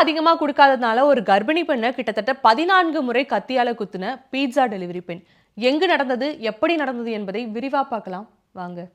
அதிகமா குடுக்காததுனால ஒரு கர்ப்பிணி பெண்ண கிட்டத்தட்ட 14 முறை கத்தியால குத்துன பீட்சா டெலிவரி பெண். எங்கு நடந்தது, எப்படி நடந்தது என்பதை விரிவா பார்க்கலாம் வாங்க.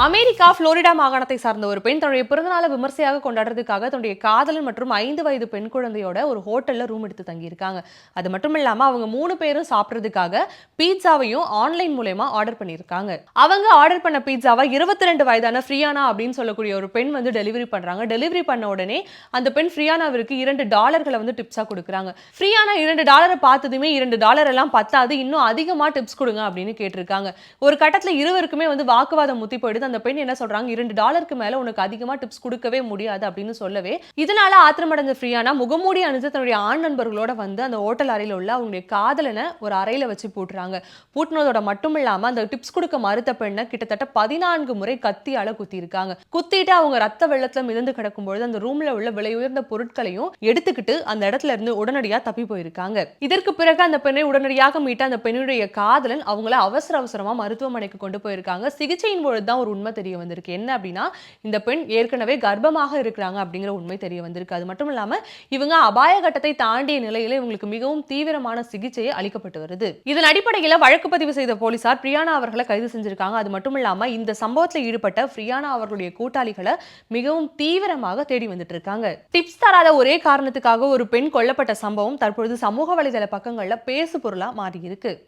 அமெரிக்கா புளோரிடா மாகாணத்தை சார்ந்த ஒரு பெண் தன்னுடைய பிறந்தநாளை விமர்சையாக கொண்டாடுறதுக்காக தன்னுடைய காதலன் மற்றும் 5 வயது பெண் குழந்தையோட ஒரு ஹோட்டல்ல ரூம் எடுத்து தங்கியிருக்காங்க. அது மட்டும் இல்லாம அவங்க 3 பேரும் சாப்பிடுறதுக்காக பீட்சாவையும் ஆன்லைன் மூலமா ஆர்டர் பண்ணியிருக்காங்க. அவங்க ஆர்டர் பண்ண பீட்சாவை 22 வயதான ஃப்ரியானா அப்படின்னு சொல்லக்கூடிய ஒரு பெண் வந்து டெலிவரி பண்றாங்க. டெலிவரி பண்ண உடனே அந்த பெண் ஃப்ரியானாவிற்கு $2 வந்து டிப்ஸா கொடுக்குறாங்க. ஃப்ரியானா $2 பார்த்ததுமே $2 எல்லாம் பத்தாது, இன்னும் அதிகமா டிப்ஸ் கொடுங்க அப்படின்னு கேட்டிருக்காங்க. ஒரு கட்டத்துல இருவருக்குமே வந்து வாக்குவாதம் முத்தி போயிடுது. அந்த பெண் என்ன சொல்றாங்க, $2 மேல உனக்கு அதிகமா டிப்ஸ் கொடுக்கவே முடியாது அப்படின்னு சொல்லவே, இதனால ஆத்திரமடைஞ்ச ஃப்ரியானா முகமூடி அணிஞ்சு தன்னுடைய ஆண் நண்பர்களோட வந்து அந்த ஹோட்டல் அறையில உள்ள அவங்களுடைய காதலனை ஒரு அறையில வச்சு பூட்டுறாங்க. பூட்டினதோட மட்டும் இல்லாம அந்த டிப்ஸ் கொடுக்க மறுத்த பெண்ணை கிட்டத்தட்ட 14 முறை கத்தியால குத்தி இருக்காங்க. குத்திட்டு அவங்க ரத்த வெள்ளத்துல மிதந்து கிடக்கும்போது அந்த ரூம்ல உள்ள விலை உயர்ந்த பொருட்களையும் எடுத்துக்கிட்டு அந்த இடத்துல இருந்து உடனடியா தப்பி போயிருக்காங்க. இதற்கு பிறகு அந்த பெண்ணை உடனடியாக மீட்ட அந்த பெண்ணுடைய காதலன் அவங்கள அவசரமா மருத்துவமனைக்கு கொண்டு போயிருக்காங்க. சிகிச்சையின் பொழுதுதான் ஒரு உண்மை தெரிய வந்திருக்கு. என்ன அப்படின்னா, இந்த பெண் ஏற்கனவே கர்ப்பமாக இருக்கிறாங்க அப்படிங்கிற உண்மை தெரிய வந்திருக்கு. அது மட்டும் இல்லாம இவங்க அபாய கட்டத்தை தாண்டிய நிலையில இவங்களுக்கு மிகவும் தீவிரமான சிகிச்சை அளிக்கப்பட்டு வருது. இதன் அடிப்படையில் வழக்கு பதிவு செய்த போலீசார் பிரியானா அவர்களை கைது செஞ்சிருக்காங்க. அது மட்டும் இல்லாம இந்த சம்பவத்தில் ஈடுபட்ட பிரியானா அவர்களுடைய கூட்டாளிகளை மிகவும் தீவிரமாக தேடி வந்துட்டு இருக்காங்க. டிப்ஸ் தராத ஒரே காரணத்துக்காக ஒரு பெண் கொல்லப்பட்ட சம்பவம் தற்பொழுது சமூக வலைதள பக்கங்கள்ல பேசு பொருளா மாறி இருக்கு.